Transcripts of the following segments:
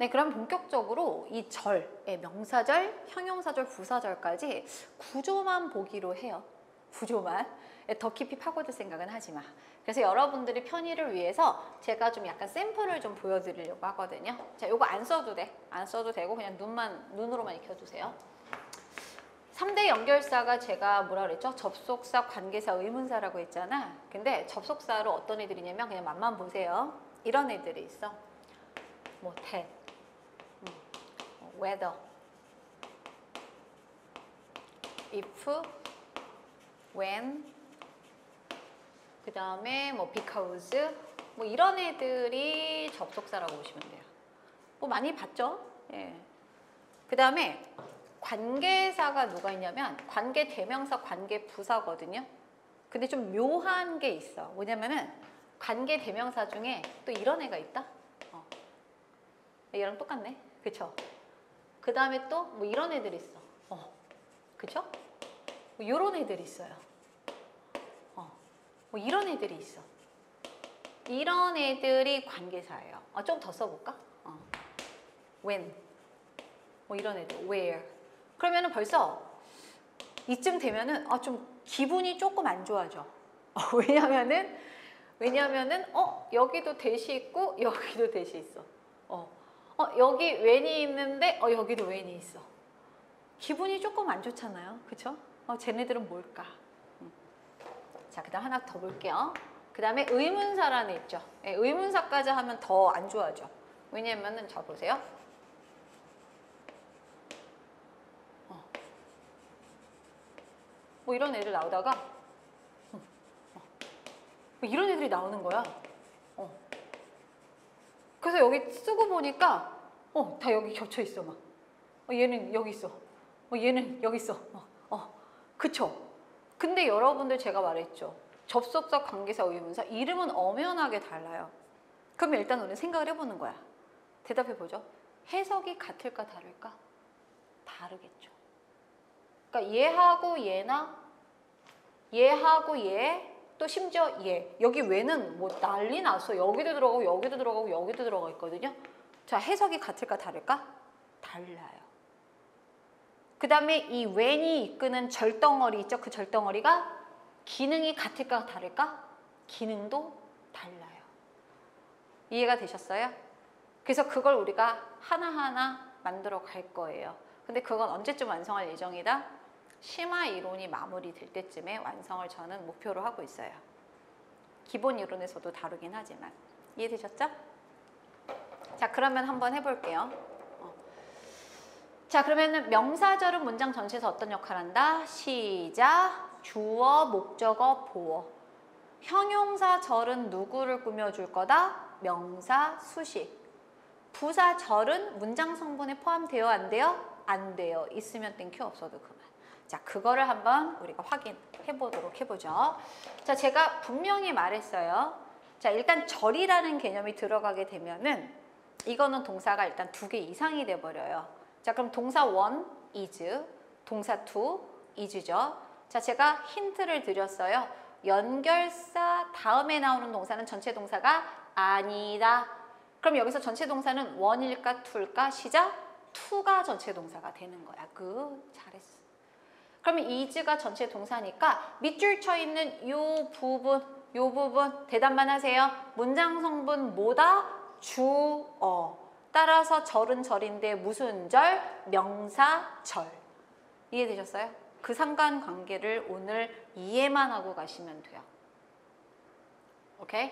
네, 그럼 본격적으로 이 절의 명사절, 형용사절, 부사절까지 구조만 보기로 해요. 구조만. 더 깊이 파고들 생각은 하지 마. 그래서 여러분들이 편의를 위해서 제가 좀 약간 샘플을 좀 보여드리려고 하거든요. 자, 요거 안 써도 돼. 안 써도 되고 그냥 눈으로만 익혀두세요. 3대 연결사가 제가 뭐라 그랬죠? 접속사, 관계사, 의문사라고 했잖아. 근데 접속사로 어떤 애들이냐면 그냥 맛만 보세요. 이런 애들이 있어. 뭐 that, whether, if, when, 그 다음에 뭐 because, 뭐 이런 애들이 접속사라고 보시면 돼요. 뭐 많이 봤죠? 예. 그 다음에 관계사가 누가 있냐면 관계 대명사, 관계 부사거든요. 근데 좀 묘한 게 있어. 뭐냐면은 관계 대명사 중에 또 이런 애가 있다. 얘랑 똑같네. 그쵸? 그 다음에 또 뭐 이런 애들이 있어. 그쵸? 뭐 이런 애들이 있어요. 뭐 이런 애들이 있어. 이런 애들이 관계사예요. 좀 더 써볼까? when. 뭐 이런 애들. where. 그러면은 벌써 이쯤 되면은 좀 기분이 조금 안 좋아져. 왜냐면은 여기도 대시 있고 여기도 대시 있어. 여기 when이 있는데 여기도 when이 있어. 기분이 조금 안 좋잖아요. 그쵸? 쟤네들은 뭘까? 자, 그 다음 하나 더 볼게요. 그 다음에 의문사라는 애 있죠. 네, 의문사까지 하면 더 안 좋아져. 왜냐면은 자 보세요. 뭐 이런 애들 나오다가 뭐 이런 애들이 나오는 거야. 그래서 여기 쓰고 보니까 다 여기 겹쳐 있어 막. 얘는 여기 있어. 얘는 여기 있어. 그쵸? 근데 여러분들 제가 말했죠. 접속사, 관계사, 의문사 이름은 엄연하게 달라요. 그럼 일단 우리는 생각을 해보는 거야. 대답해보죠. 해석이 같을까 다를까? 다르겠죠. 그러니까 얘하고 얘나 얘하고 얘, 또 심지어 얘. 여기 왜는 뭐 난리 났어. 여기도 들어가고 여기도 들어가고 여기도 들어가 있거든요. 자, 해석이 같을까 다를까? 달라요. 그 다음에 이 when이 이끄는 절덩어리 있죠? 그 절덩어리가 기능이 같을까 다를까? 기능도 달라요. 이해가 되셨어요? 그래서 그걸 우리가 하나하나 만들어 갈 거예요. 근데 그건 언제쯤 완성할 예정이다? 심화 이론이 마무리될 때쯤에 완성을 저는 목표로 하고 있어요. 기본 이론에서도 다루긴 하지만. 이해되셨죠? 자, 그러면 한번 해볼게요. 자, 그러면은 명사절은 문장 전체에서 어떤 역할을 한다? 시작, 주어, 목적어, 보어. 형용사절은 누구를 꾸며줄 거다? 명사, 수식. 부사절은 문장 성분에 포함되어 안 돼요? 안 돼요. 있으면 땡큐, 없어도 그만. 자, 그거를 한번 우리가 확인해 보도록 해보죠. 자, 제가 분명히 말했어요. 자, 일단 절이라는 개념이 들어가게 되면은 이거는 동사가 일단 2개 이상이 돼버려요. 자, 그럼 동사 1, is, 동사 2, is죠. 자, 제가 힌트를 드렸어요. 연결사 다음에 나오는 동사는 전체 동사가 아니다. 그럼 여기서 전체 동사는 1일까 2일까? 시작, 2가 전체 동사가 되는 거야. 잘했어. 그러면 is가 전체 동사니까 밑줄 쳐 있는 요 부분 대답만 하세요. 문장 성분 뭐다? 주어. 따라서 절은 절인데 무슨 절? 명사절. 이해되셨어요? 그 상관관계를 오늘 이해만 하고 가시면 돼요. 오케이?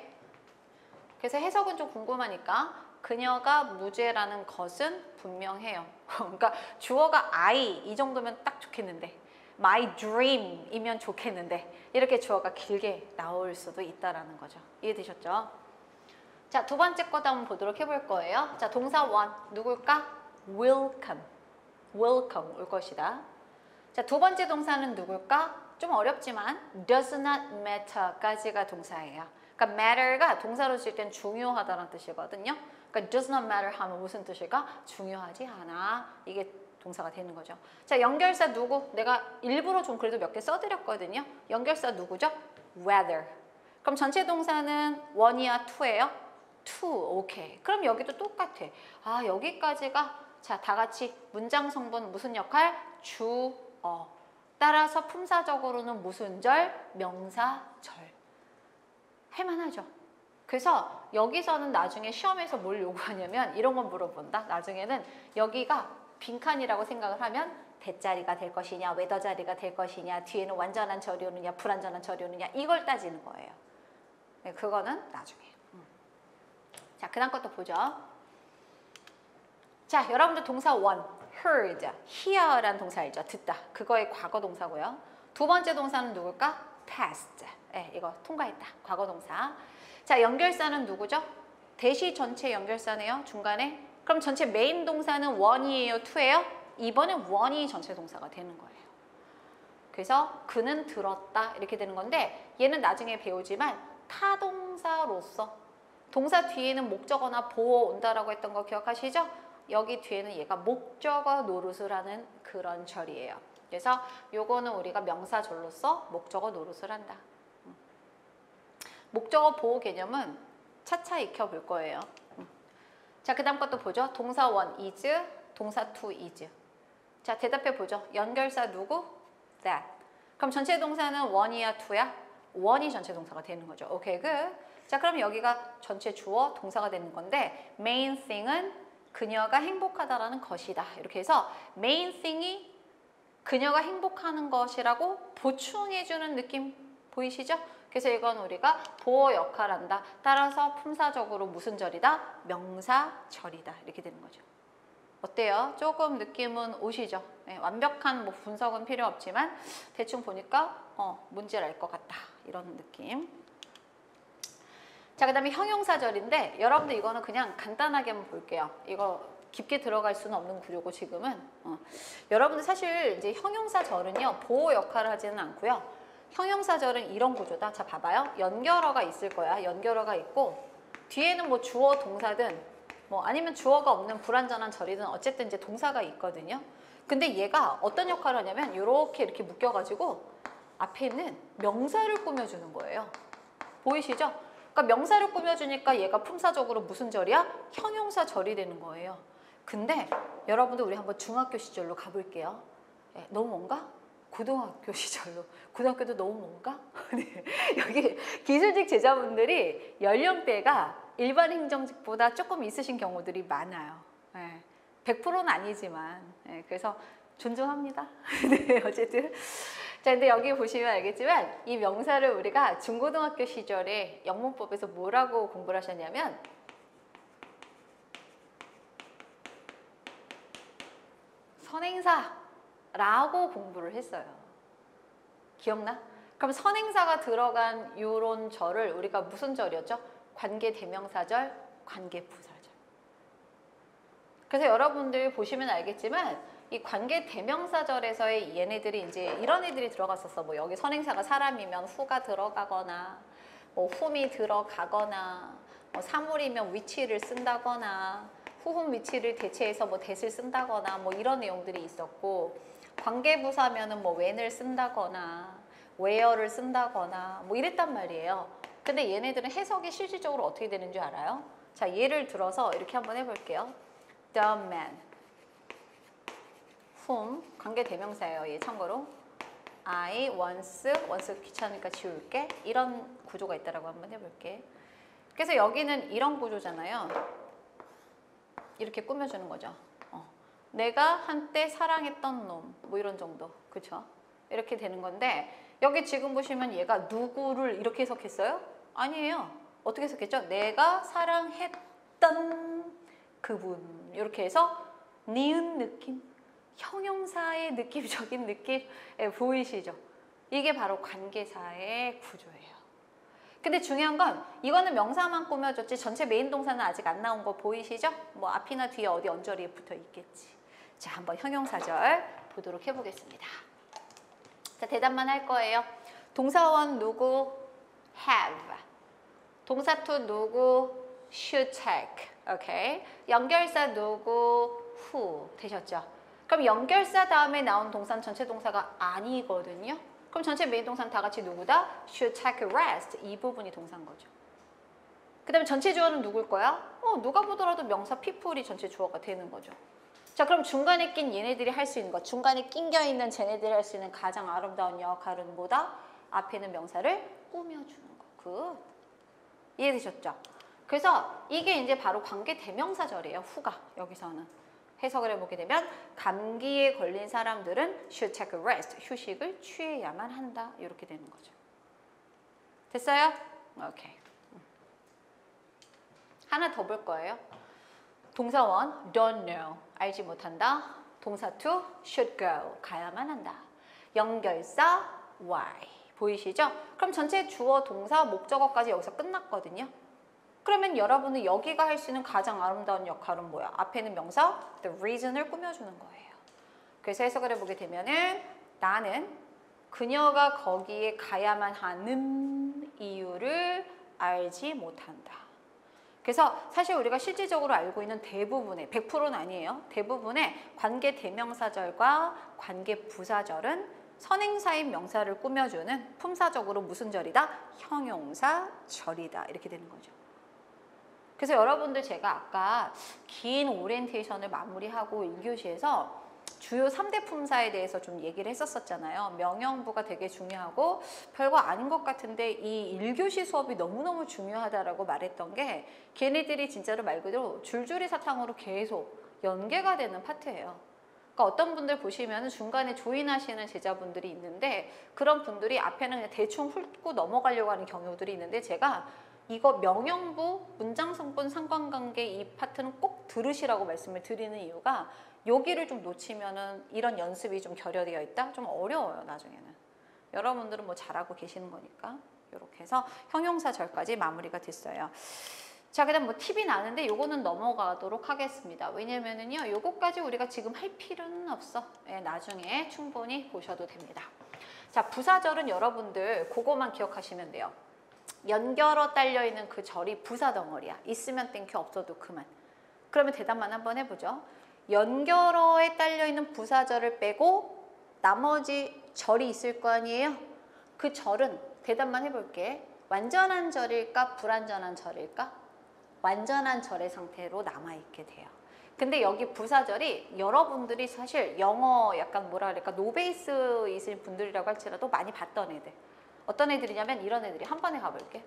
그래서 해석은 좀 궁금하니까 그녀가 무죄라는 것은 분명해요. 그러니까 주어가 I 이 정도면 딱 좋겠는데 My dream이면 좋겠는데 이렇게 주어가 길게 나올 수도 있다라는 거죠. 이해되셨죠? 자, 두 번째 것도 한번 보도록 해볼 거예요. 자, 동사 1 누굴까? Welcome. Welcome 올 것이다. 자, 두 번째 동사는 누굴까? 좀 어렵지만 does not matter까지가 동사예요. 그러니까 matter가 동사로 쓸 땐 중요하다는 뜻이거든요. 그러니까 does not matter 하면 무슨 뜻일까? 중요하지 않아. 이게 동사가 되는 거죠. 자, 연결사 누구? 내가 일부러 좀 그래도 몇 개 써드렸거든요. 연결사 누구죠? Whether. 그럼 전체 동사는 1이야 2예요? to. 오케이. 그럼 여기도 똑같아. 아, 여기까지가 자, 다 같이 문장 성분 무슨 역할? 주어. 따라서 품사적으로는 무슨 절? 명사 절. 할만하죠. 그래서 여기서는 나중에 시험에서 뭘 요구하냐면 이런 건 물어본다. 나중에는 여기가 빈칸이라고 생각을 하면 대자리가 될 것이냐, 웨더 자리가 될 것이냐, 뒤에는 완전한 절이 오느냐, 불완전한 절이 오느냐, 이걸 따지는 거예요. 네, 그거는 나중에. 자, 그 다음 것도 보죠. 자, 여러분들 동사 원, heard, hear라는 동사 알죠? 듣다. 그거의 과거 동사고요. 두 번째 동사는 누굴까? passed. 네, 이거 통과했다. 과거 동사. 자, 연결사는 누구죠? 대시 전체 연결사네요. 중간에. 그럼 전체 메인 동사는 one이에요? two예요? 이번엔 one이 전체 동사가 되는 거예요. 그래서 그는 들었다 이렇게 되는 건데 얘는 나중에 배우지만 타동사로서 동사 뒤에는 목적어나 보어 온다라고 했던 거 기억하시죠? 여기 뒤에는 얘가 목적어 노릇을 하는 그런 절이에요. 그래서 요거는 우리가 명사절로서 목적어 노릇을 한다. 목적어 보호 개념은 차차 익혀볼 거예요. 자, 그 다음 것도 보죠. 동사 원 is, 동사 투 is. 자, 대답해 보죠. 연결사 누구? that. 그럼 전체 동사는 one이야, two야? one이 전체 동사가 되는 거죠. 오케이, good. 자, 그럼 여기가 전체 주어 동사가 되는 건데 main thing은 그녀가 행복하다라는 것이다. 이렇게 해서 main thing이 그녀가 행복하는 것이라고 보충해주는 느낌 보이시죠? 그래서 이건 우리가 보어 역할한다. 따라서 품사적으로 무슨 절이다? 명사절이다. 이렇게 되는 거죠. 어때요? 조금 느낌은 오시죠? 네, 완벽한 뭐 분석은 필요 없지만 대충 보니까 뭔지를 알 것 같다. 이런 느낌. 자, 그 다음에 형용사절인데 여러분들 이거는 그냥 간단하게 한번 볼게요. 이거 깊게 들어갈 수는 없는 구조고 지금은 여러분들 사실 이제 형용사절은요 보호 역할을 하지는 않고요. 형용사절은 이런 구조다. 자, 봐봐요. 연결어가 있을 거야. 연결어가 있고 뒤에는 뭐 주어 동사든 뭐 아니면 주어가 없는 불완전한 절이든 어쨌든 이제 동사가 있거든요. 근데 얘가 어떤 역할을 하냐면 이렇게 묶여가지고 앞에 있는 명사를 꾸며주는 거예요. 보이시죠? 그러니까 명사를 꾸며주니까 얘가 품사적으로 무슨 절이야? 형용사절이 되는 거예요. 근데 여러분들 우리 한번 중학교 시절로 가볼게요. 네, 너무 뭔가? 고등학교 시절로. 고등학교도 너무 뭔가? 네. 여기 기술직 제자분들이 연령대가 일반 행정직보다 조금 있으신 경우들이 많아요. 네. 100%는 아니지만. 네. 그래서 존중합니다. 네, 어쨌든. 자, 근데 여기 보시면 알겠지만 이 명사를 우리가 중고등학교 시절에 영문법에서 뭐라고 공부를 하셨냐면 선행사라고 공부를 했어요. 기억나? 그럼 선행사가 들어간 요런 절을 우리가 무슨 절이었죠? 관계대명사절, 관계부사절. 그래서 여러분들 보시면 알겠지만 이 관계대명사절에서의 얘네들이 이제 이런 애들이 들어갔었어. 뭐 여기 선행사가 사람이면 후가 들어가거나 뭐 훔이 들어가거나 뭐 사물이면 위치를 쓴다거나 후훈 위치를 대체해서 뭐 that을 쓴다거나 뭐 이런 내용들이 있었고 관계부사면은 뭐 when을 쓴다거나 where를 쓴다거나 뭐 이랬단 말이에요. 근데 얘네들은 해석이 실질적으로 어떻게 되는 줄 알아요? 자, 예를 들어서 이렇게 한번 해볼게요. The man, whom, 관계대명사예요. 얘 참고로. I once 귀찮으니까 지울게. 이런 구조가 있다라고 한번 해볼게. 그래서 여기는 이런 구조잖아요. 이렇게 꾸며주는 거죠. 내가 한때 사랑했던 놈, 뭐 이런 정도, 그쵸? 이렇게 되는 건데 여기 지금 보시면 얘가 누구를 이렇게 해석했어요? 아니에요. 어떻게 해석했죠? 내가 사랑했던 그분, 이렇게 해서 니은 느낌, 형용사의 느낌적인 느낌 보이시죠? 이게 바로 관계사의 구조예요. 근데 중요한 건 이거는 명사만 꾸며줬지 전체 메인 동사는 아직 안 나온 거 보이시죠? 뭐 앞이나 뒤에 어디 언저리에 붙어 있겠지. 자, 한번 형용사절 보도록 해보겠습니다. 자, 대답만 할 거예요. 동사원 누구? have. 동사 투 누구? should take. 오케이. 연결사 누구? who. 되셨죠? 그럼 연결사 다음에 나온 동사는 전체 동사가 아니거든요. 그럼 전체 메인 동사는 다 같이 누구다? should take rest. 이 부분이 동사인 거죠. 그 다음에 전체 주어는 누굴 거야? 누가 보더라도 명사 people이 전체 주어가 되는 거죠. 자, 그럼 중간에 낀 얘네들이 할 수 있는 것, 중간에 낑겨 있는 쟤네들이 할 수 있는 가장 아름다운 역할은 뭐다? 앞에 있는 명사를 꾸며주는 거. 굿. 이해되셨죠? 그래서 이게 이제 바로 관계 대명사절이에요. 후가 여기서는. 해석을 해보게 되면 감기에 걸린 사람들은 should take a rest. 휴식을 취해야만 한다. 이렇게 되는 거죠. 됐어요? 오케이. 하나 더 볼 거예요. 동사 1, don't know, 알지 못한다. 동사 2, should go, 가야만 한다. 연결사, why. 보이시죠? 그럼 전체 주어, 동사, 목적어까지 여기서 끝났거든요. 그러면 여러분은 여기가 할 수 있는 가장 아름다운 역할은 뭐야? 앞에 있는 명사, the reason을 꾸며주는 거예요. 그래서 해석을 해보게 되면은 나는 그녀가 거기에 가야만 하는 이유를 알지 못한다. 그래서 사실 우리가 실질적으로 알고 있는 대부분의 100%는 아니에요. 대부분의 관계 대명사절과 관계 부사절은 선행사인 명사를 꾸며주는 품사적으로 무슨 절이다? 형용사절이다. 이렇게 되는 거죠. 그래서 여러분들 제가 아까 긴 오리엔테이션을 마무리하고 1교시에서 주요 3대 품사에 대해서 좀 얘기를 했었잖아요. 명령부가 되게 중요하고 별거 아닌 것 같은데 이 1교시 수업이 너무너무 중요하다라고 말했던 게 걔네들이 진짜로 말 그대로 줄줄이 사탕으로 계속 연계가 되는 파트예요. 그러니까 어떤 분들 보시면 중간에 조인하시는 제자분들이 있는데 그런 분들이 앞에는 그냥 대충 훑고 넘어가려고 하는 경우들이 있는데 제가 이거 명령부, 문장성분, 상관관계 이 파트는 꼭 들으시라고 말씀을 드리는 이유가 여기를 좀 놓치면은 이런 연습이 좀 결여되어 있다? 좀 어려워요, 나중에는. 여러분들은 뭐 잘하고 계시는 거니까. 이렇게 해서 형용사절까지 마무리가 됐어요. 자, 그 다음 뭐 팁이 나는데 요거는 넘어가도록 하겠습니다. 왜냐면은요, 요거까지 우리가 지금 할 필요는 없어. 예, 나중에 충분히 보셔도 됩니다. 자, 부사절은 여러분들 그거만 기억하시면 돼요. 연결어 딸려있는 그 절이 부사 덩어리야. 있으면 땡큐, 없어도 그만. 그러면 대답만 한번 해보죠. 연결어에 딸려있는 부사절을 빼고 나머지 절이 있을 거 아니에요? 그 절은 대답만 해볼게. 완전한 절일까? 불완전한 절일까? 완전한 절의 상태로 남아있게 돼요. 근데 여기 부사절이 여러분들이 사실 영어 약간 뭐라 그럴까 노베이스 있을 분들이라고 할지라도 많이 봤던 애들. 어떤 애들이냐면 이런 애들이 한 번에 가볼게.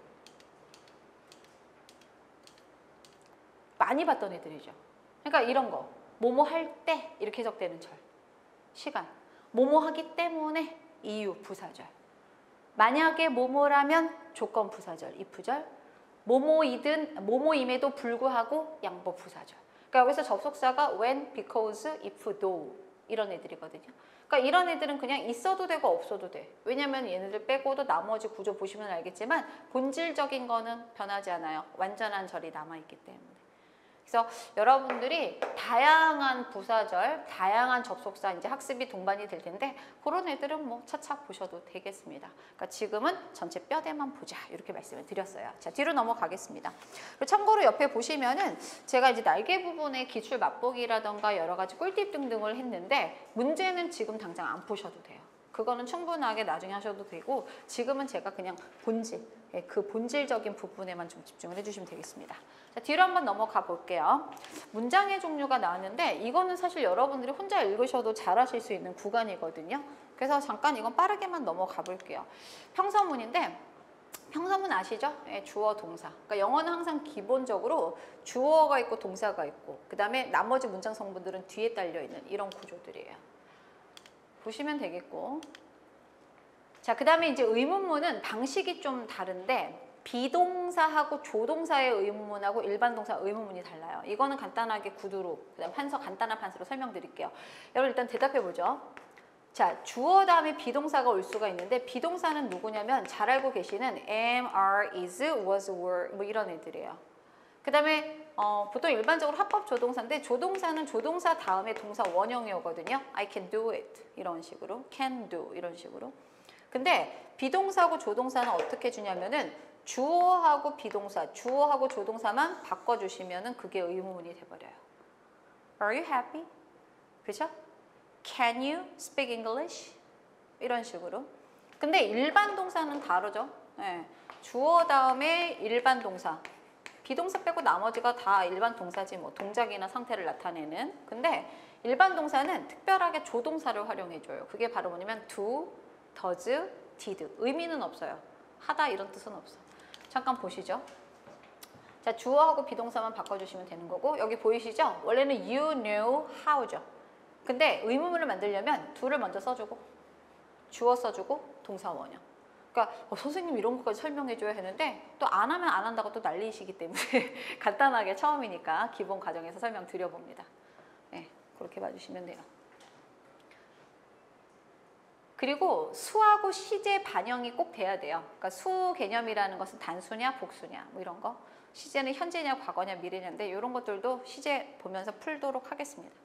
많이 봤던 애들이죠. 그러니까 이런 거. 뭐뭐 할 때 이렇게 해석되는 절. 시간. 뭐뭐 하기 때문에 이유 부사절. 만약에 뭐뭐라면 조건 부사절, if절. 뭐뭐이든 뭐뭐임에도 불구하고 양보 부사절. 그러니까 여기서 접속사가 when, because, if, though 이런 애들이거든요. 그러니까 이런 애들은 그냥 있어도 되고 없어도 돼. 왜냐면 얘네들 빼고도 나머지 구조 보시면 알겠지만 본질적인 거는 변하지 않아요. 완전한 절이 남아있기 때문에. 그래서 여러분들이 다양한 부사절, 다양한 접속사 이제 학습이 동반이 될 텐데 그런 애들은 뭐 차차 보셔도 되겠습니다. 그러니까 지금은 전체 뼈대만 보자 이렇게 말씀을 드렸어요. 자, 뒤로 넘어가겠습니다. 그리고 참고로 옆에 보시면은 제가 이제 날개 부분에 기출 맛보기라던가 여러 가지 꿀팁 등등을 했는데 문제는 지금 당장 안 푸셔도 돼요. 그거는 충분하게 나중에 하셔도 되고 지금은 제가 그냥 본질, 그 본질적인 부분에만 좀 집중을 해주시면 되겠습니다. 자, 뒤로 한번 넘어가 볼게요. 문장의 종류가 나왔는데 이거는 사실 여러분들이 혼자 읽으셔도 잘하실 수 있는 구간이거든요. 그래서 잠깐 이건 빠르게만 넘어가 볼게요. 평서문인데 평서문 아시죠? 예, 주어, 동사. 그러니까 영어는 항상 기본적으로 주어가 있고 동사가 있고 그 다음에 나머지 문장 성분들은 뒤에 딸려있는 이런 구조들이에요. 보시면 되겠고. 자, 그 다음에 이제 의문문은 방식이 좀 다른데 비동사하고 조동사의 의문문하고 일반 동사 의문문이 달라요. 이거는 간단하게 구두로, 그다음 간단한 판서로 설명드릴게요. 여러분 일단 대답해보죠. 자, 주어 다음에 비동사가 올 수가 있는데 비동사는 누구냐면 잘 알고 계시는 am, are, is, was, were 뭐 이런 애들이에요. 그 다음에 보통 일반적으로 합법 조동사인데 조동사는 조동사 다음에 동사 원형이 오거든요. I can do it 이런 식으로, can do 이런 식으로. 근데 비동사하고 조동사는 어떻게 주냐면은 주어하고 비동사, 주어하고 조동사만 바꿔주시면은 그게 의문문이 돼버려요. Are you happy? 그죠? Can you speak English? 이런 식으로. 근데 일반 동사는 다르죠. 네. 주어 다음에 일반 동사. 비동사 빼고 나머지가 다 일반 동사지 뭐 동작이나 상태를 나타내는. 근데 일반 동사는 특별하게 조동사를 활용해줘요. 그게 바로 뭐냐면 do, does, did. 의미는 없어요. 하다 이런 뜻은 없어. 잠깐 보시죠. 자, 주어하고 비동사만 바꿔주시면 되는 거고 여기 보이시죠? 원래는 you knew how죠. 근데 의문문을 만들려면 do를 먼저 써주고 주어 써주고 동사 원형. 그러니까 선생님 이런 것까지 설명해줘야 하는데 또 안 하면 안 한다고 또 난리시기 때문에 간단하게 처음이니까 기본 과정에서 설명드려봅니다. 네, 그렇게 봐주시면 돼요. 그리고 수하고 시제 반영이 꼭 돼야 돼요. 그러니까 수 개념이라는 것은 단수냐 복수냐 뭐 이런 거. 시제는 현재냐 과거냐 미래냐인데 이런 것들도 시제 보면서 풀도록 하겠습니다.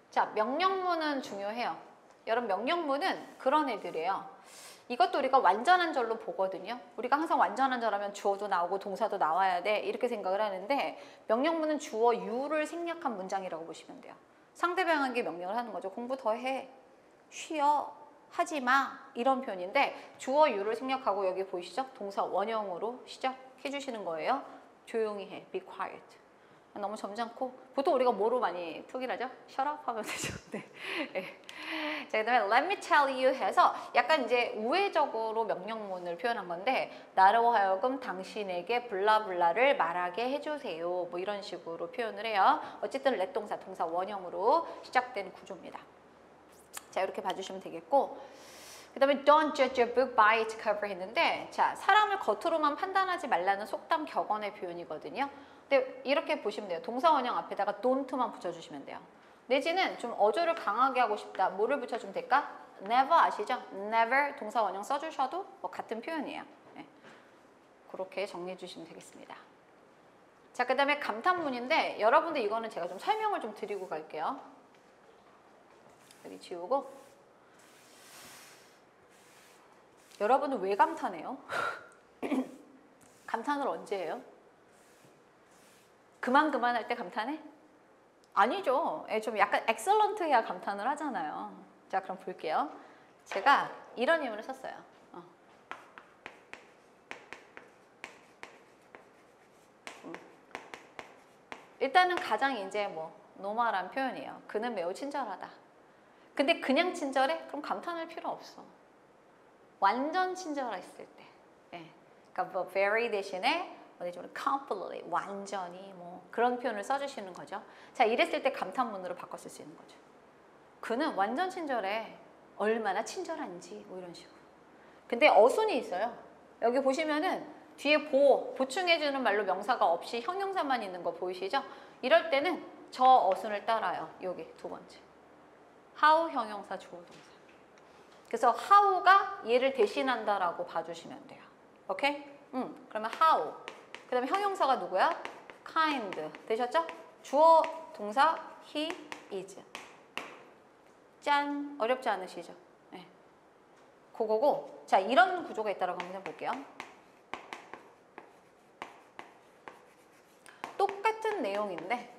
자, 명령문은 중요해요. 여러분 명령문은 그런 애들이에요. 이것도 우리가 완전한 절로 보거든요. 우리가 항상 완전한 절하면 주어도 나오고 동사도 나와야 돼 이렇게 생각을 하는데 명령문은 주어 유를 생략한 문장이라고 보시면 돼요. 상대방에게 명령을 하는 거죠. 공부 더 해, 쉬어, 하지 마 이런 표현인데 주어 유를 생략하고 여기 보이시죠? 동사 원형으로 시작해 주시는 거예요. 조용히 해, be quiet. 너무 점잖고 보통 우리가 뭐로 많이 표기를 하죠? shut up 하면 되죠. 네. 네. 자, 그 다음에 let me tell you 해서 약간 이제 우회적으로 명령문을 표현한 건데 나로 하여금 당신에게 블라블라를 말하게 해주세요. 뭐 이런 식으로 표현을 해요. 어쨌든 let 동사, 동사 원형으로 시작된 구조입니다. 자, 이렇게 봐주시면 되겠고 그 다음에 don't judge a book by its cover 했는데 자, 사람을 겉으로만 판단하지 말라는 속담 격언의 표현이거든요. 근데 이렇게 보시면 돼요. 동사 원형 앞에다가 don't만 붙여주시면 돼요. 내지는 좀 어조를 강하게 하고 싶다. 뭐를 붙여주면 될까? never 아시죠? never 동사 원형 써주셔도 뭐 같은 표현이에요. 네. 그렇게 정리해 주시면 되겠습니다. 자, 그 다음에 감탄문인데 여러분들 이거는 제가 좀 설명을 좀 드리고 갈게요. 여기 지우고 여러분은 왜 감탄해요? 감탄을 언제 해요? 그만할 때 감탄해? 아니죠. 좀 약간 엑셀런트 해야 감탄을 하잖아요. 자, 그럼 볼게요. 제가 이런 예문을 썼어요. 일단은 가장 이제 뭐 노멀한 표현이에요. 그는 매우 친절하다. 근데 그냥 친절해? 그럼 감탄할 필요 없어. 완전 친절했을 때. 네. 그러니까 뭐 very 대신에 좀 completely, 완전히 뭐 그런 표현을 써주시는 거죠. 자, 이랬을 때 감탄문으로 바꿔 쓸 수 있는 거죠. 그는 완전 친절해. 얼마나 친절한지 뭐 이런 식으로. 근데 어순이 있어요. 여기 보시면은 뒤에 보충해주는 말로 명사가 없이 형용사만 있는 거 보이시죠? 이럴 때는 저 어순을 따라요. 여기 두 번째. how 형용사 주어 동사. 그래서 how가 얘를 대신한다라고 봐주시면 돼요. 오케이? 그러면 how. 그 다음에 형용사가 누구야? kind. 되셨죠? 주어 동사 he is. 짠. 어렵지 않으시죠? 네. 그거고. 자, 이런 구조가 있다라고 한번 해볼게요. 똑같은 내용인데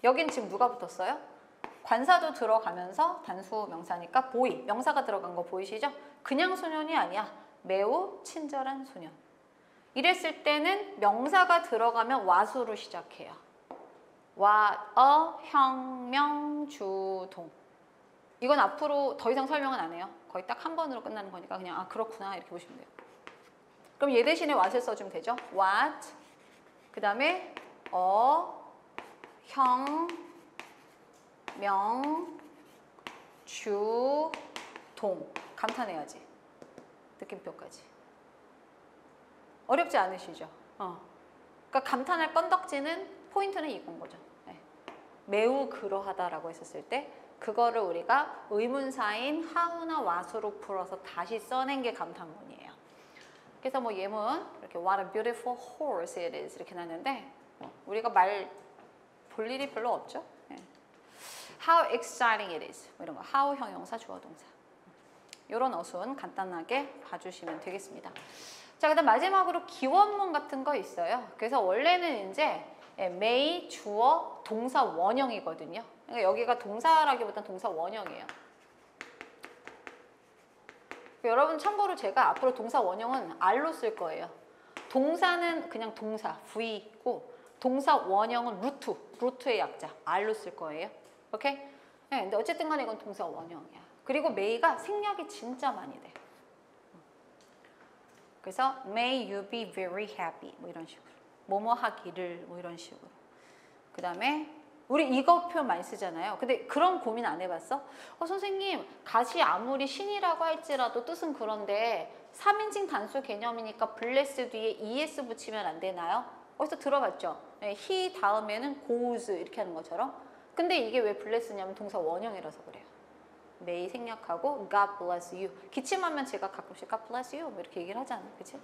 여긴 지금 누가 붙었어요? 관사도 들어가면서 단수 명사니까 보이, 명사가 들어간 거 보이시죠? 그냥 소년이 아니야. 매우 친절한 소년. 이랬을 때는 명사가 들어가면 와수로 시작해요. 형, 명, 주, 동. 이건 앞으로 더 이상 설명은 안 해요. 거의 딱 한 번으로 끝나는 거니까 그냥 아 그렇구나 이렇게 보시면 돼요. 그럼 얘 대신에 what을 써주면 되죠. what, 그 다음에 형, 명, 주, 동. 감탄해야지. 느낌표까지. 어렵지 않으시죠? 그러니까 감탄할 건덕지는 포인트는 이건 거죠. 네. 매우 그러하다라고 했었을 때 그거를 우리가 의문사인 how나 what으로 풀어서 다시 써낸 게 감탄문이에요. 그래서 뭐 예문 이렇게 what a beautiful horse it is 이렇게 놨는데 우리가 말 볼 일이 별로 없죠. 네. How exciting it is 뭐 이런 거 how 형용사 주어 동사 이런 어순 간단하게 봐주시면 되겠습니다. 자, 그다음 마지막으로 기원문 같은 거 있어요. 그래서 원래는 이제 may 주어 동사 원형이거든요. 그러니까 여기가 동사라기보다는 동사 원형이에요. 여러분 참고로 제가 앞으로 동사 원형은 R로 쓸 거예요. 동사는 그냥 동사, V고 동사 원형은 루트의 약자, R로 쓸 거예요. 오케이? 네, 근데 어쨌든 간에 이건 동사 원형이야. 그리고 may가 생략이 진짜 많이 돼. 그래서 may you be very happy 뭐 이런 식으로. 뭐뭐 하기를 뭐 이런 식으로. 그 다음에 우리 이거 표현 많이 쓰잖아요. 근데 그런 고민 안 해봤어? 선생님 갓이 아무리 신이라고 할지라도 뜻은 그런데 3인칭 단수 개념이니까 bless 뒤에 es 붙이면 안 되나요? 어디서 들어봤죠? 네, he 다음에는 goes 이렇게 하는 것처럼. 근데 이게 왜 bless냐면 동사 원형이라서 그래요. may 생략하고 God bless you. 기침하면 제가 가끔씩 God bless you 뭐 이렇게 얘기를 하잖아요. 그치?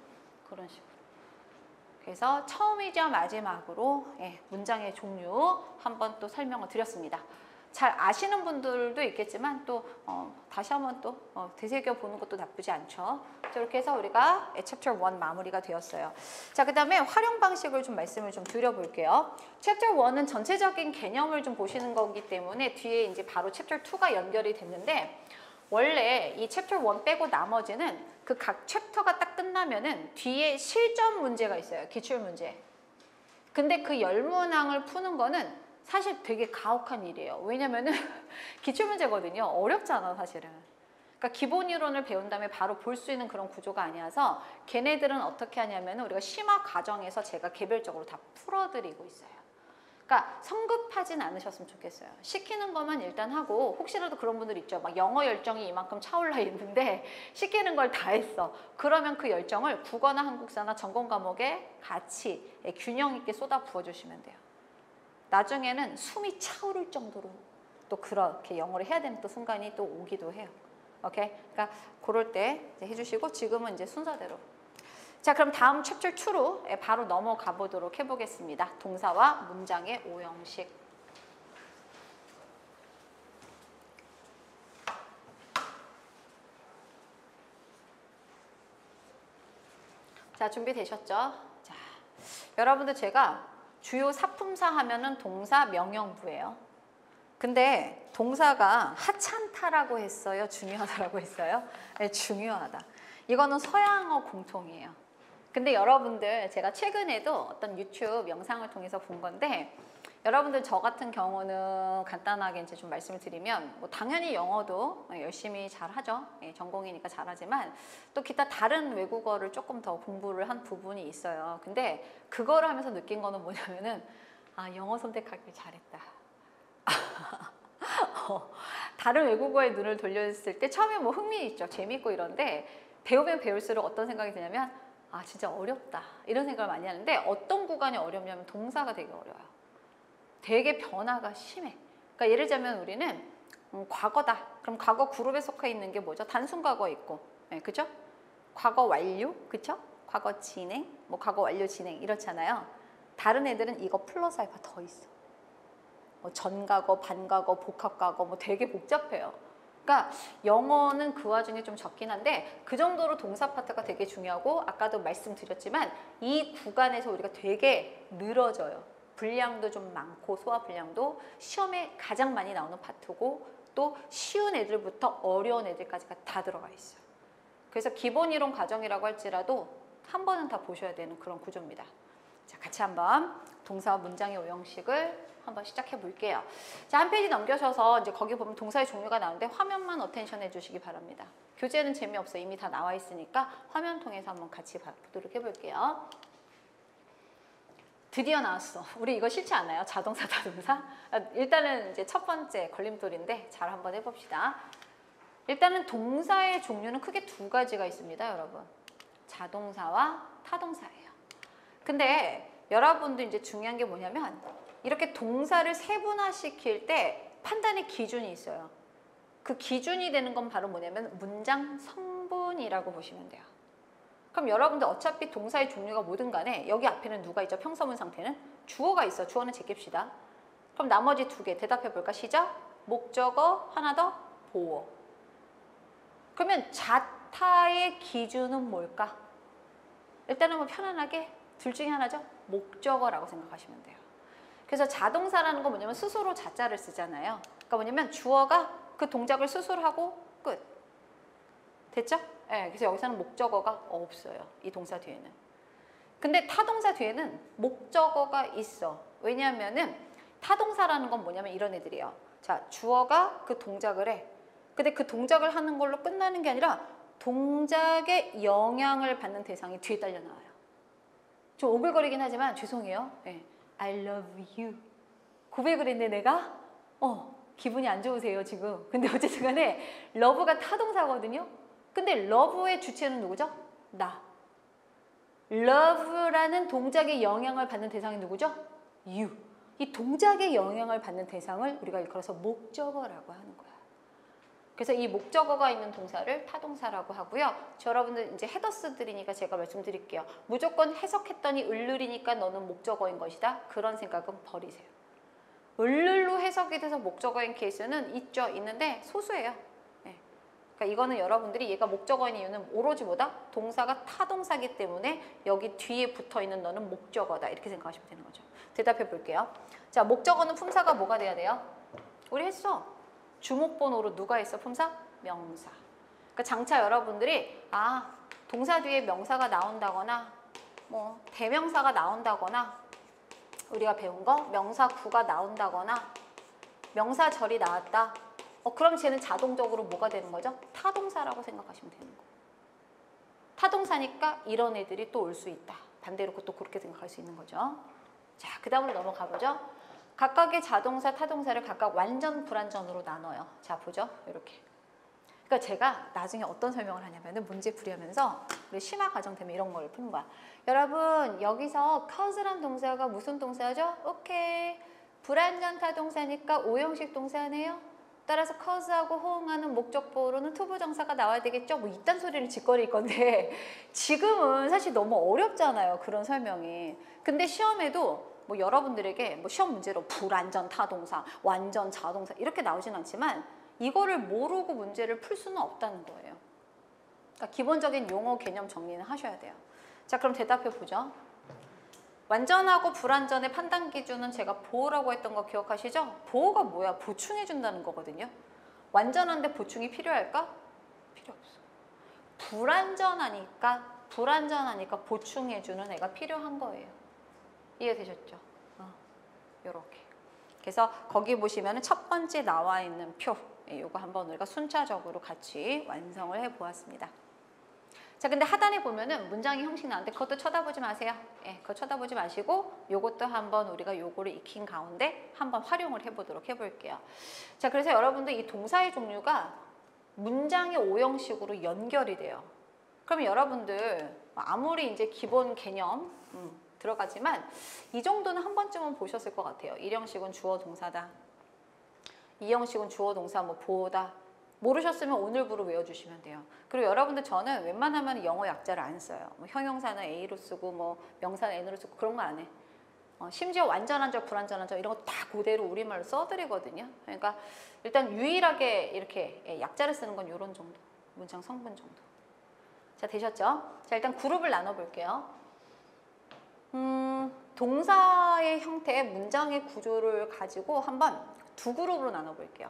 그런 식으로. 그래서 처음이자 마지막으로 문장의 종류 한번 또 설명을 드렸습니다. 잘 아시는 분들도 있겠지만 또 다시 한번 또 되새겨 보는 것도 나쁘지 않죠. 이렇게 해서 우리가 챕터 1 마무리가 되었어요. 자, 그 다음에 활용 방식을 좀 말씀을 좀 드려볼게요. 챕터 1은 전체적인 개념을 좀 보시는 거기 때문에 뒤에 이제 바로 챕터 2가 연결이 됐는데 원래 이 챕터 1 빼고 나머지는 그 각 챕터가 딱 끝나면은 뒤에 실전 문제가 있어요. 기출 문제. 근데 그 열문항을 푸는 거는 사실 되게 가혹한 일이에요. 왜냐면은 기출 문제거든요. 어렵잖아, 사실은. 그러니까 기본 이론을 배운 다음에 바로 볼 수 있는 그런 구조가 아니라서 걔네들은 어떻게 하냐면 우리가 심화 과정에서 제가 개별적으로 다 풀어드리고 있어요. 그러니까 성급하진 않으셨으면 좋겠어요. 시키는 것만 일단 하고 혹시라도 그런 분들 있죠. 막 영어 열정이 이만큼 차올라 있는데 시키는 걸 다 했어. 그러면 그 열정을 국어나 한국사나 전공 과목에 같이 균형 있게 쏟아 부어주시면 돼요. 나중에는 숨이 차오를 정도로 또 그렇게 영어를 해야 되는 또 순간이 또 오기도 해요. 오케이? 그러니까 그럴 때 이제 해주시고 지금은 이제 순서대로. 자, 그럼 다음 챕터 2로 바로 넘어가 보도록 해보겠습니다. 동사와 문장의 오형식. 자, 준비되셨죠? 자, 여러분들 제가 주요 사품사 하면은 동사 명령부예요. 근데 동사가 하찮다라고 했어요? 중요하다라고 했어요? 네, 중요하다. 이거는 서양어 공통이에요. 근데 여러분들 제가 최근에도 어떤 유튜브 영상을 통해서 본 건데 여러분들 저 같은 경우는 간단하게 이제 좀 말씀을 드리면 뭐 당연히 영어도 열심히 잘하죠. 전공이니까 잘하지만 또 기타 다른 외국어를 조금 더 공부를 한 부분이 있어요. 근데 그거를 하면서 느낀 거는 뭐냐면은 영어 선택하길 잘했다. 다른 외국어에 눈을 돌렸을 때 처음에 뭐 흥미 있죠. 재밌고 이런데 배우면 배울수록 어떤 생각이 드냐면 진짜 어렵다 이런 생각을 많이 하는데 어떤 구간이 어렵냐면 동사가 되게 어려워요. 되게 변화가 심해. 그러니까 예를 들자면 우리는 과거다. 그럼 과거 그룹에 속해 있는 게 뭐죠? 단순 과거 있고, 그죠? 과거 완료, 그죠? 과거 진행, 뭐 과거 완료 진행 이렇잖아요. 다른 애들은 이거 플러스 알파 더 있어. 뭐 전과거, 반과거, 복합과거 뭐 되게 복잡해요. 그러니까 영어는 그 와중에 좀 적긴 한데 그 정도로 동사 파트가 되게 중요하고 아까도 말씀드렸지만 이 구간에서 우리가 되게 늘어져요. 분량도 좀 많고 소화 분량도 시험에 가장 많이 나오는 파트고 또 쉬운 애들부터 어려운 애들까지가 다 들어가 있어요. 그래서 기본 이론 과정이라고 할지라도 한 번은 다 보셔야 되는 그런 구조입니다. 자, 같이 한번 동사와 문장의 오형식을 한번 시작해 볼게요. 자, 한 페이지 넘겨셔서 이제 거기 보면 동사의 종류가 나오는데 화면만 어텐션 해주시기 바랍니다. 교재는 재미없어요. 이미 다 나와 있으니까 화면 통해서 한번 같이 보도록 해볼게요. 드디어 나왔어. 우리 이거 싫지 않아요? 자동사, 다동사? 일단은 이제 첫 번째 걸림돌인데 잘 한번 해봅시다. 일단은 동사의 종류는 크게 두 가지가 있습니다, 여러분. 자동사와 타동사예요. 근데 여러분도 이제 중요한 게 뭐냐면 이렇게 동사를 세분화시킬 때 판단의 기준이 있어요. 그 기준이 되는 건 바로 뭐냐면 문장 성분이라고 보시면 돼요. 그럼 여러분들 어차피 동사의 종류가 뭐든 간에 여기 앞에는 누가 있죠? 평서문 상태는 주어가 있어. 주어는 제깁시다. 그럼 나머지 두 개 대답해 볼까? 시작. 목적어 하나 더 보어. 그러면 자타의 기준은 뭘까? 일단은 뭐 편안하게 둘 중에 하나죠. 목적어라고 생각하시면 돼요. 그래서 자동사라는 건 뭐냐면 스스로 자자를 쓰잖아요. 그러니까 뭐냐면 주어가 그 동작을 스스로 하고 끝. 됐죠? 네, 그래서 여기서는 목적어가 없어요. 이 동사 뒤에는. 근데 타동사 뒤에는 목적어가 있어. 왜냐하면은 타동사라는 건 뭐냐면 이런 애들이에요. 자, 주어가 그 동작을 해. 근데 그 동작을 하는 걸로 끝나는 게 아니라 동작에 영향을 받는 대상이 뒤에 딸려 나와요. 좀 오글거리긴 하지만 죄송해요. 네. I love you. 고백을 했네 내가? 기분이 안 좋으세요 지금. 근데 어쨌든 간에 love가 타동사거든요. 근데 love의 주체는 누구죠? 나. love라는 동작에 영향을 받는 대상이 누구죠? you. 이 동작에 영향을 받는 대상을 우리가 일컬어서 목적어라고 하는 거야. 그래서 이 목적어가 있는 동사를 타동사라고 하고요. 저 여러분들 이제 헤더스들이니까 제가 말씀드릴게요. 무조건 해석했더니 을룰이니까 너는 목적어인 것이다. 그런 생각은 버리세요. 을룰로 해석이 돼서 목적어인 케이스는 있는데 소수예요. 네. 그러니까 이거는 여러분들이 얘가 목적어인 이유는 오로지 뭐다? 동사가 타동사기 때문에 여기 뒤에 붙어있는 너는 목적어다. 이렇게 생각하시면 되는 거죠. 대답해 볼게요. 자, 목적어는 품사가 뭐가 돼야 돼요? 우리 했어. 주목번호로 누가 있어? 품사? 명사. 그러니까 장차 여러분들이 동사 뒤에 명사가 나온다거나 뭐 대명사가 나온다거나 우리가 배운 거 명사구가 나온다거나 명사절이 나왔다. 그럼 쟤는 자동적으로 뭐가 되는 거죠? 타동사라고 생각하시면 되는 거예요. 타동사니까 이런 애들이 또 올 수 있다. 반대로 또 그렇게 생각할 수 있는 거죠. 자, 그 다음으로 넘어가 보죠. 각각의 자동사, 타동사를 각각 완전, 불완전으로 나눠요. 자, 보죠. 이렇게. 그러니까 제가 나중에 어떤 설명을 하냐면은 문제 풀이하면서 우리 심화 과정 되면 이런 걸 푸는 거야. 여러분, 여기서 cause란 동사가 무슨 동사죠? 오케이. 불완전 타동사니까 오형식 동사네요. 따라서 cause하고 호응하는 목적보로는 투부정사가 나와야 되겠죠? 뭐 이딴 소리를 짓거릴 건데 지금은 사실 너무 어렵잖아요. 그런 설명이. 근데 시험에도 뭐 여러분들에게 뭐 시험 문제로 불완전 타동사, 완전 자동사 이렇게 나오진 않지만 이거를 모르고 문제를 풀 수는 없다는 거예요. 그러니까 기본적인 용어 개념 정리는 하셔야 돼요. 자, 그럼 대답해 보죠. 완전하고 불완전의 판단 기준은 제가 보호라고 했던 거 기억하시죠? 보호가 뭐야? 보충해 준다는 거거든요. 완전한데 보충이 필요할까? 필요 없어. 불완전하니까 보충해 주는 애가 필요한 거예요. 이해되셨죠? 요렇게. 그래서 거기 보시면 첫 번째 나와 있는 표, 요거 한번 우리가 순차적으로 같이 완성을 해 보았습니다. 자, 근데 하단에 보면은 문장의 형식 나오는데 그것도 쳐다보지 마세요. 그거 쳐다보지 마시고 요것도 한번 우리가 요거를 익힌 가운데 한번 활용을 해보도록 해볼게요. 자, 그래서 여러분들 이 동사의 종류가 문장의 오형식으로 연결이 돼요. 그러면 여러분들 아무리 이제 기본 개념 들어가지만 이 정도는 한 번쯤은 보셨을 것 같아요. 1형식은 주어 동사다. 2형식은 주어 동사 뭐 보호다. 모르셨으면 오늘부로 외워주시면 돼요. 그리고 여러분들 저는 웬만하면 영어 약자를 안 써요. 뭐 형용사는 A로 쓰고 뭐 명사는 N으로 쓰고 그런 거 안 해. 심지어 완전한 적, 불완전한 적 이런 거 다 그대로 우리말로 써드리거든요. 그러니까 일단 유일하게 이렇게 약자를 쓰는 건 이런 정도. 문장 성분 정도. 자, 되셨죠? 자, 일단 그룹을 나눠볼게요. 동사의 형태, 문장의 구조를 가지고 한번 두 그룹으로 나눠볼게요.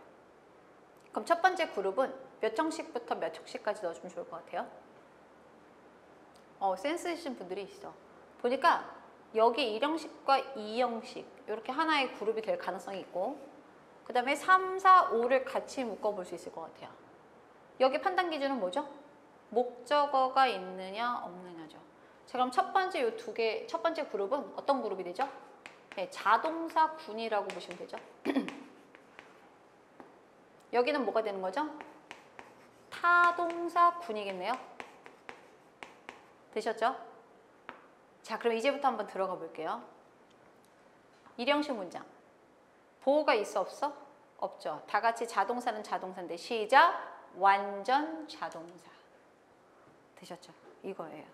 그럼 첫 번째 그룹은 몇 형식부터 몇 형식까지 넣어주면 좋을 것 같아요? 센스 있으신 분들이 있어. 보니까 여기 1형식과 2형식 이렇게 하나의 그룹이 될 가능성이 있고 그 다음에 3, 4, 5를 같이 묶어볼 수 있을 것 같아요. 여기 판단 기준은 뭐죠? 목적어가 있느냐 없느냐죠. 자, 그럼 첫 번째 첫 번째 그룹은 어떤 그룹이 되죠? 네, 자동사군이라고 보시면 되죠. 여기는 뭐가 되는 거죠? 타동사군이겠네요. 되셨죠? 자, 그럼 이제부터 한번 들어가 볼게요. 1형식 문장. 보호가 있어 없어? 없죠. 다 같이 자동사는 자동사인데 시작. 완전 자동사. 되셨죠? 이거예요.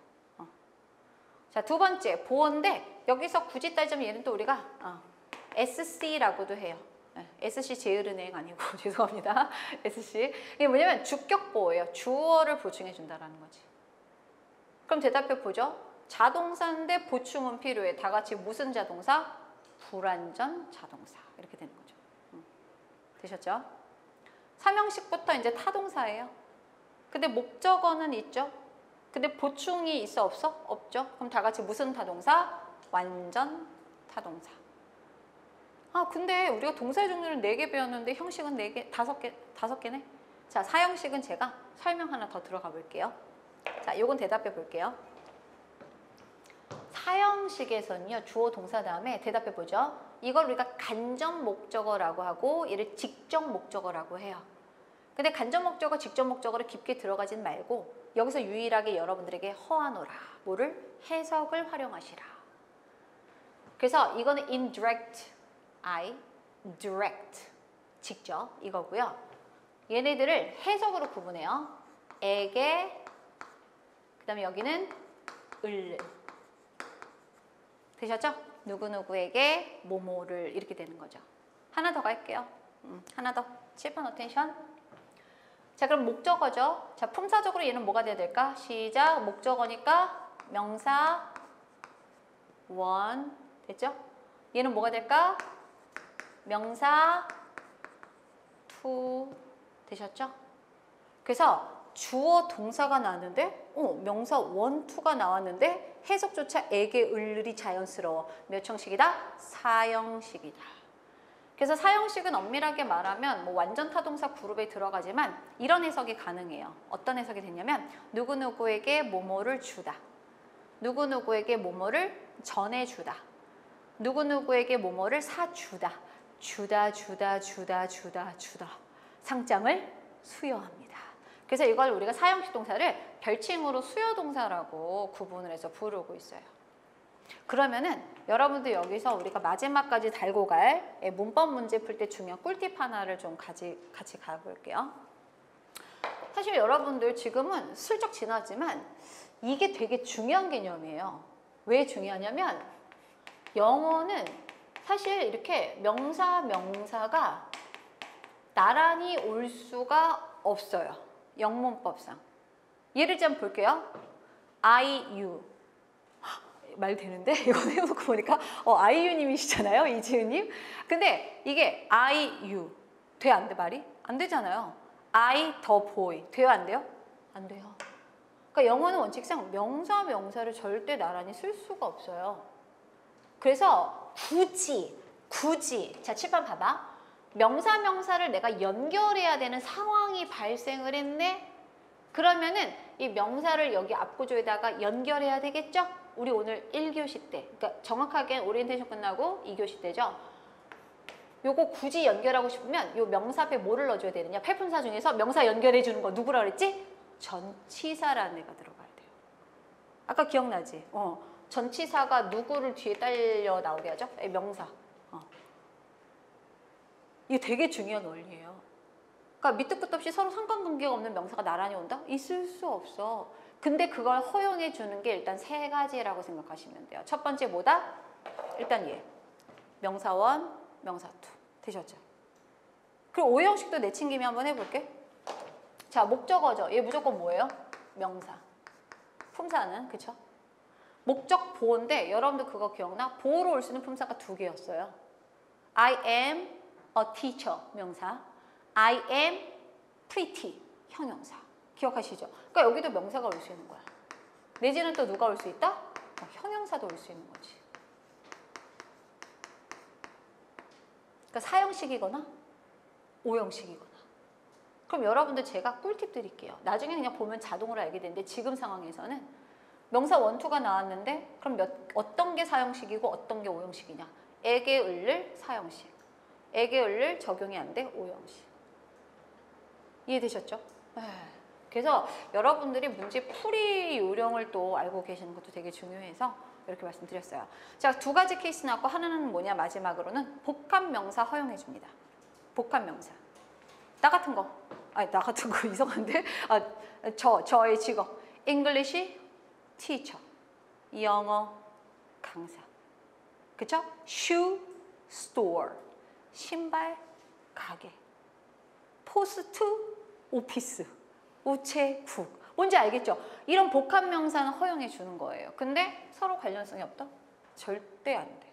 자, 두 번째 보호인데 여기서 굳이 따지면 얘는 또 우리가 SC라고도 해요. SC 제의은행 아니고 죄송합니다. SC. 이게 뭐냐면 주격 보호예요. 주어를 보충해 준다라는 거지. 그럼 대답해 보죠. 자동사인데 보충은 필요해. 다 같이 무슨 자동사? 불완전 자동사. 이렇게 되는 거죠. 되셨죠? 3형식부터 이제 타동사예요. 근데 목적어는 있죠. 근데 보충이 있어 없어? 없죠. 그럼 다 같이 무슨 타동사? 완전 타동사. 아 근데 우리가 동사의 종류를 4개 배웠는데 형식은 4개, 5개네. 자, 사형식은 제가 설명 하나 더 들어가 볼게요. 자, 요건 대답해 볼게요. 사형식에서는요, 주어 동사 다음에 대답해 보죠. 이걸 우리가 간접 목적어라고 하고 얘를 직접 목적어라고 해요. 근데 간접 목적어, 직접 목적어를 깊게 들어가진 말고 여기서 유일하게 여러분들에게 허하노라. 뭐를? 해석을 활용하시라. 그래서 이거는 indirect, direct, 직접 이거고요. 얘네들을 해석으로 구분해요. 에게, 그 다음에 여기는 을. 되셨죠? 누구누구에게 뭐뭐를 이렇게 되는 거죠. 하나 더 갈게요. 하나 더. 7번 어텐션. 자, 그럼 목적어죠. 자, 품사적으로 얘는 뭐가 돼야 될까? 시작. 목적어니까 명사 원. 됐죠? 얘는 뭐가 될까? 명사 투. 되셨죠? 그래서 주어 동사가 나왔는데 명사 원, 투가 나왔는데 해석조차 에게, 을이 자연스러워. 몇 형식이다? 사형식이다. 그래서 사형식은 엄밀하게 말하면 뭐 완전 타동사 그룹에 들어가지만 이런 해석이 가능해요. 어떤 해석이 되냐면 누구누구에게 뭐뭐를 주다. 누구누구에게 뭐뭐를 전해주다. 누구누구에게 뭐뭐를 사주다. 주다. 상장을 수여합니다. 그래서 이걸 우리가 사형식 동사를 별칭으로 수여동사라고 구분을 해서 부르고 있어요. 그러면은 여러분들 여기서 우리가 마지막까지 달고 갈 문법 문제 풀 때 중요한 꿀팁 하나를 좀 같이 가볼게요. 사실 여러분들 지금은 슬쩍 지나지만 이게 되게 중요한 개념이에요. 왜 중요하냐면 영어는 사실 이렇게 명사가 나란히 올 수가 없어요. 영문법상. 예를 좀 볼게요. I, you. 말 되는데? 이거 해놓고 보니까 아이유님이시잖아요. 이지은님. 근데 이게 I, you. 돼, 안 돼, 말이? 안 되잖아요. I, the boy. 돼요, 안 돼요? 안 돼요. 그러니까 영어는 원칙상 명사를 절대 나란히 쓸 수가 없어요. 그래서 굳이 자, 7번 봐봐. 명사를 내가 연결해야 되는 상황이 발생을 했네. 그러면은 이 명사를 여기 앞구조에다가 연결해야 되겠죠? 우리 오늘 1교시 때, 그러니까 정확하게 오리엔테이션 끝나고 2교시 때죠. 요거 굳이 연결하고 싶으면 요 명사 앞에 뭐를 넣어줘야 되느냐? 팔품사 중에서 명사 연결해 주는 거 누구라 그랬지? 전치사라는 애가 들어가야 돼요. 아까 기억나지? 전치사가 누구를 뒤에 딸려 나오게 하죠? 명사. 이게 되게 중요한 원리예요. 그러니까 밑도 끝도 없이 서로 상관관계가 없는 명사가 나란히 온다? 있을 수 없어. 근데 그걸 허용해 주는 게 일단 3가지라고 생각하시면 돼요. 첫 번째 뭐다? 일단 얘. 명사 원, 명사 투. 되셨죠? 그리고 오형식도 내친김에 한번 해볼게. 자, 목적어죠. 얘 무조건 뭐예요? 명사. 품사는, 그쵸? 목적 보어인데 여러분들 그거 기억나? 보어로 올 수 있는 품사가 2개였어요. I am a teacher, 명사. I am pretty, 형용사. 기억하시죠? 그러니까 여기도 명사가 올 수 있는 거야. 내지는 또 누가 올 수 있다? 형용사도 올 수 있는 거지. 그러니까 사형식이거나 오형식이거나. 그럼 여러분들 제가 꿀팁 드릴게요. 나중에 그냥 보면 자동으로 알게 되는데 지금 상황에서는 명사 원투가 나왔는데 그럼 어떤 게 사형식이고 어떤 게 오형식이냐? 에게, 을을 사형식. 에게, 을을 적용이 안 돼, 오형식. 이해되셨죠? 그래서 여러분들이 문제 풀이 요령을 또 알고 계시는 것도 되게 중요해서 이렇게 말씀드렸어요. 자, 2가지 케이스 나왔고 하나는 뭐냐? 마지막으로는 복합명사 허용해 줍니다. 복합명사. 나 같은 거. 아니, 나 같은 거 이상한데? 저의 직업. English teacher. 영어 강사. 그쵸? shoe store. 신발 가게. 포스트 오피스. 우체국. 뭔지 알겠죠? 이런 복합명사는 허용해 주는 거예요. 근데 서로 관련성이 없다? 절대 안 돼.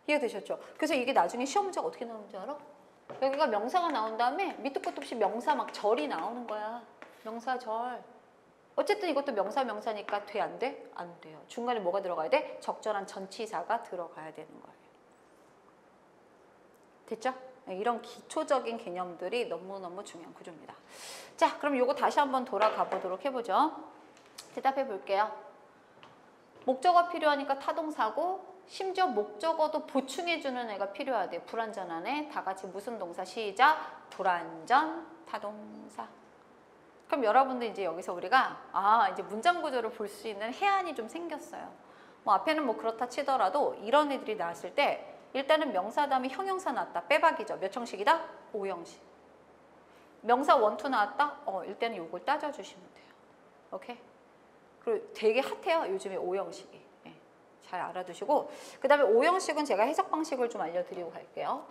이해되셨죠? 그래서 이게 나중에 시험 문제가 어떻게 나오는지 알아? 여기가 명사가 나온 다음에 밑도 끝도 없이 명사 막 절이 나오는 거야. 명사절. 어쨌든 이것도 명사니까 돼, 안 돼? 안 돼요. 중간에 뭐가 들어가야 돼? 적절한 전치사가 들어가야 되는 거예요. 됐죠? 이런 기초적인 개념들이 너무너무 중요한 구조입니다. 자, 그럼 요거 다시 한번 돌아가 보도록 해보죠. 대답해 볼게요. 목적어 필요하니까 타동사고, 심지어 목적어도 보충해주는 애가 필요하대요. 불완전한 애. 다 같이 무슨 동사? 시작. 불완전 타동사. 그럼 여러분들 이제 여기서 우리가 이제 문장 구조를 볼 수 있는 해안이 좀 생겼어요. 뭐 앞에는 뭐 그렇다 치더라도 이런 애들이 나왔을 때 일단은 명사 다음에 형용사 나왔다. 빼박이죠. 몇 형식이다? 5형식. 명사 원투 나왔다? 일단은 요걸 따져주시면 돼요. 오케이? 그리고 되게 핫해요. 요즘에 5형식이. 잘 알아두시고, 그 다음에 5형식은 제가 해석 방식을 좀 알려드리고 갈게요.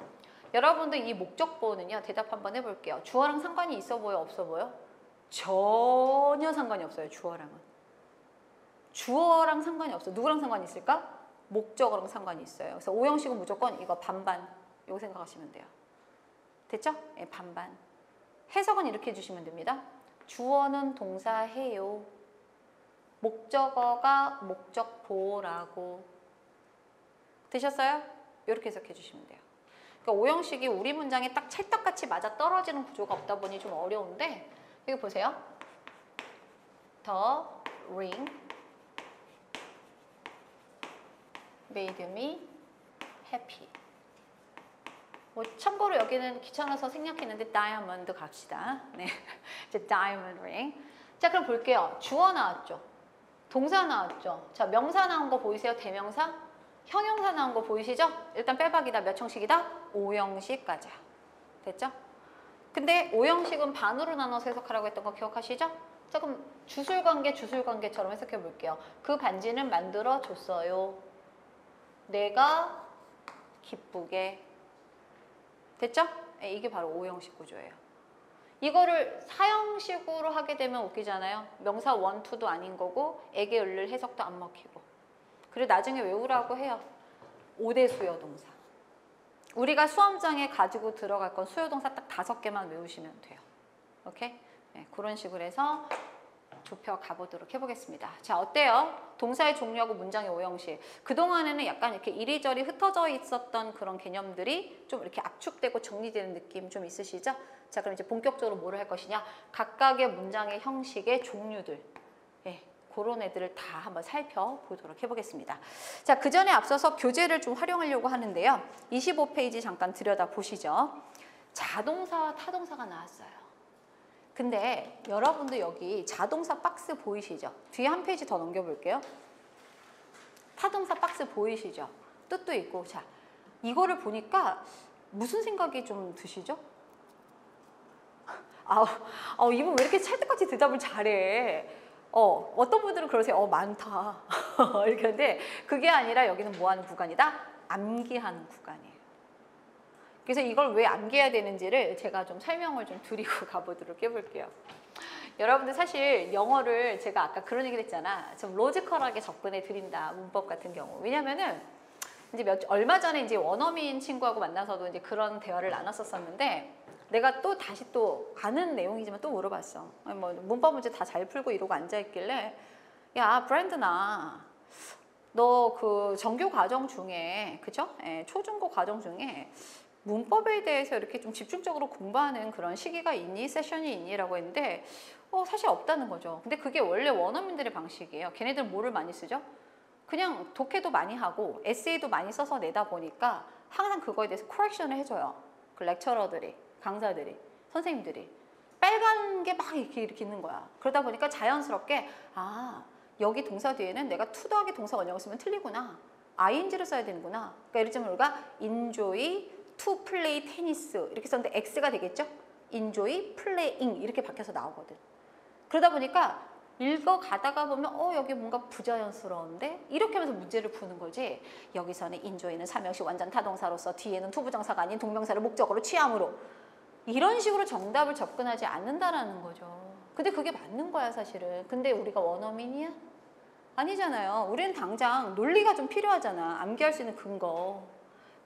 여러분들 이 목적보호는요, 대답 한번 해볼게요. 주어랑 상관이 있어 보여, 없어 보여? 전혀 상관이 없어요, 주어랑은. 주어랑 상관이 없어. 누구랑 상관이 있을까? 목적어랑 상관이 있어요. 그래서 5형식은 무조건 이거 반반, 이거 생각하시면 돼요. 됐죠? 네, 반반. 해석은 이렇게 해주시면 됩니다. 주어는 동사 해요. 목적어가 목적 보호라고. 되셨어요? 이렇게 해석해 주시면 돼요. 그러니까 5형식이 우리 문장에 딱 찰떡같이 맞아 떨어지는 구조가 없다 보니 좀 어려운데, 여기 보세요. The ring made me happy. 뭐 참고로 여기는 귀찮아서 생략했는데 다이아몬드 갑시다. 네, 이제 diamond ring. 자, 그럼 볼게요. 주어 나왔죠. 동사 나왔죠. 자, 명사 나온 거 보이세요? 대명사? 형용사 나온 거 보이시죠? 일단 빼박이다. 몇 형식이다? 5형식 가자. 됐죠? 근데 5형식은 반으로 나눠서 해석하라고 했던 거 기억하시죠? 자, 그럼 주술관계처럼 해석해 볼게요. 그 반지는 만들어 줬어요. 내가 기쁘게. 됐죠? 이게 바로 5형식 구조예요. 이거를 4형식으로 하게 되면 웃기잖아요. 명사 원, 투도 아닌 거고 애게 을를 해석도 안 먹히고. 그리고 나중에 외우라고 해요. 5대 수요동사. 우리가 수험장에 가지고 들어갈 건 수요동사 딱 5개만 외우시면 돼요. 오케이? 네, 그런 식으로 해서 좁혀 가보도록 해보겠습니다. 자, 어때요? 동사의 종류하고 문장의 5형식. 그동안에는 약간 이렇게 이리저리 흩어져 있었던 그런 개념들이 좀 이렇게 압축되고 정리되는 느낌 좀 있으시죠? 자, 그럼 이제 본격적으로 뭐를 할 것이냐? 각각의 문장의 형식의 종류들. 그런 애들을 다 한번 살펴보도록 해보겠습니다. 자, 그 전에 앞서서 교재를 좀 활용하려고 하는데요. 25페이지 잠깐 들여다보시죠. 자동사와 타동사가 나왔어요. 근데 여러분들 여기 자동사 박스 보이시죠? 뒤에 한 페이지 더 넘겨볼게요. 타동사 박스 보이시죠? 뜻도 있고. 자, 이거를 보니까 무슨 생각이 좀 드시죠? 이분 왜 이렇게 찰떡같이 대답을 잘해? 어떤 분들은 그러세요. 많다. 이렇게 하는데 그게 아니라 여기는 뭐 하는 구간이다? 암기하는 구간이에요. 그래서 이걸 왜 암기해야 되는지를 제가 좀 설명을 좀 드리고 가보도록 해볼게요. 여러분들 사실 영어를 제가 아까 그런 얘기를 했잖아. 좀 로지컬하게 접근해 드린다. 문법 같은 경우. 왜냐면은 이제 얼마 전에 이제 원어민 친구하고 만나서도 이제 그런 대화를 나눴었는데 내가 또 다시 또 아는 내용이지만 또 물어봤어. 뭐 문법 문제 다 잘 풀고 이러고 앉아있길래 야, 브랜드나 너 그 정규 과정 중에 그죠? 초중고 과정 중에 문법에 대해서 이렇게 좀 집중적으로 공부하는 그런 시기가 있니? 세션이 있니? 라고 했는데 사실 없다는 거죠. 근데 그게 원래 원어민들의 방식이에요. 걔네들 뭐를 많이 쓰죠? 그냥 독해도 많이 하고 에세이도 많이 써서 내다 보니까 항상 그거에 대해서 코렉션을 해줘요. 그 렉처러들이, 강사들이, 선생님들이. 빨간 게 막 이렇게 있는 거야. 그러다 보니까 자연스럽게 여기 동사 뒤에는 내가 to 더하기 동사 원형을 쓰면 틀리구나. ing를 써야 되는구나. 그러니까 예를 들면 우리가 enjoy to play 테니스 이렇게 썼는데 X가 되겠죠? enjoy playing 이렇게 바뀌어서 나오거든. 그러다 보니까 읽어가다가 보면 여기 뭔가 부자연스러운데? 이렇게 하면서 문제를 푸는 거지. 여기서는 enjoy는 삼형식 완전 타동사로서 뒤에는 투부정사가 아닌 동명사를 목적으로 취함으로 이런 식으로 정답을 접근하지 않는다라는 거죠. 근데 그게 맞는 거야 사실은. 근데 우리가 원어민이야? 아니잖아요. 우리는 당장 논리가 좀 필요하잖아. 암기할 수 있는 근거.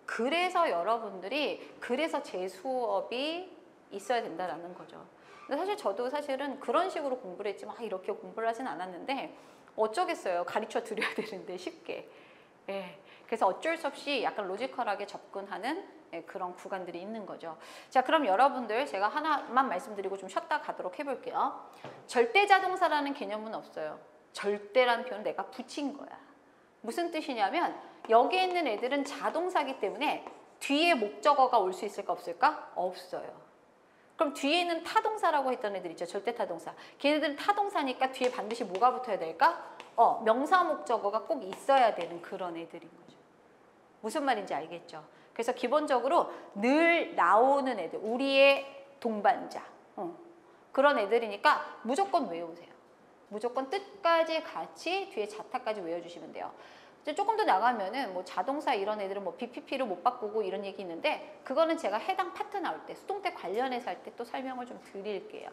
그래서 여러분들이 그래서 제 수업이 있어야 된다는 거죠. 근데 사실 저도 사실은 그런 식으로 공부를 했지 막 이렇게 공부를 하진 않았는데 어쩌겠어요. 가르쳐 드려야 되는데 쉽게. 예. 그래서 어쩔 수 없이 약간 로지컬하게 접근하는 그런 구간들이 있는 거죠. 자, 그럼 여러분들 제가 하나만 말씀드리고 좀 쉬었다 가도록 해볼게요. 절대자동사라는 개념은 없어요. 절대라는 표현은 내가 붙인 거야. 무슨 뜻이냐면 여기에 있는 애들은 자동사기 때문에 뒤에 목적어가 올 수 있을까 없을까? 없어요. 그럼 뒤에 있는 타동사라고 했던 애들 있죠. 절대타동사. 걔네들은 타동사니까 뒤에 반드시 뭐가 붙어야 될까? 명사 목적어가 꼭 있어야 되는 그런 애들인 거죠. 무슨 말인지 알겠죠? 그래서 기본적으로 늘 나오는 애들, 우리의 동반자 그런 애들이니까 무조건 외우세요. 무조건 뜻까지 같이 뒤에 자타까지 외워주시면 돼요. 이제 조금 더 나가면은 뭐 자동사 이런 애들은 뭐 BPP를 못 바꾸고 이런 얘기 있는데 그거는 제가 해당 파트 나올 때 수동태 관련해서 할 때 또 설명을 좀 드릴게요.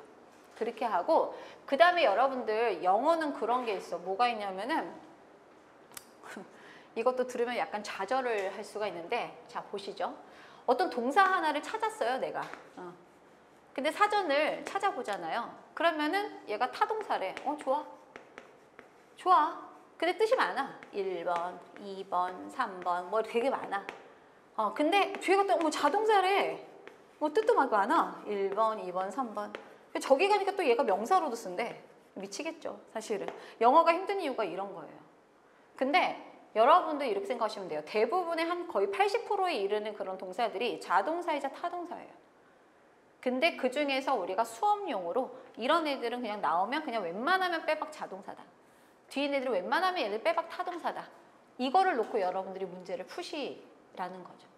그렇게 하고 그 다음에 여러분들 영어는 그런 게 있어. 뭐가 있냐면은 이것도 들으면 약간 좌절을 할 수가 있는데 자 보시죠. 어떤 동사 하나를 찾았어요 내가. 근데 사전을 찾아보잖아요. 그러면은 얘가 타동사래. 좋아. 좋아. 근데 뜻이 많아. 1번, 2번, 3번 뭐 되게 많아. 근데 뒤에 갔다 자동사래. 뜻도 막 많아. 1번, 2번, 3번. 저기 가니까 또 얘가 명사로도 쓴대. 미치겠죠 사실은. 영어가 힘든 이유가 이런 거예요. 근데 여러분들 이렇게 생각하시면 돼요. 대부분의 한 거의 80%에 이르는 그런 동사들이 자동사이자 타동사예요. 근데 그 중에서 우리가 수업용으로 이런 애들은 그냥 나오면 그냥 웬만하면 빼박 자동사다. 뒤에 애들은 웬만하면 얘들 빼박 타동사다. 이거를 놓고 여러분들이 문제를 푸시라는 거죠.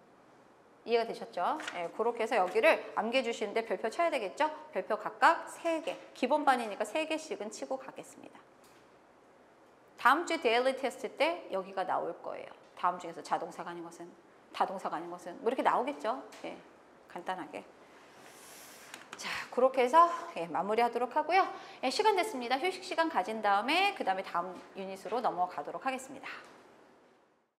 이해가 되셨죠? 네, 그렇게 해서 여기를 암기해주시는데 별표 쳐야 되겠죠? 별표 각각 3개. 기본반이니까 3개씩은 치고 가겠습니다. 다음 주 데일리 테스트 때 여기가 나올 거예요. 다음 중에서 자동사가 아닌 것은, 타동사가 아닌 것은 뭐 이렇게 나오겠죠? 예, 간단하게. 자, 그렇게 해서 마무리하도록 하고요. 시간 됐습니다. 휴식 시간 가진 다음에 그 다음에 다음 유닛으로 넘어가도록 하겠습니다.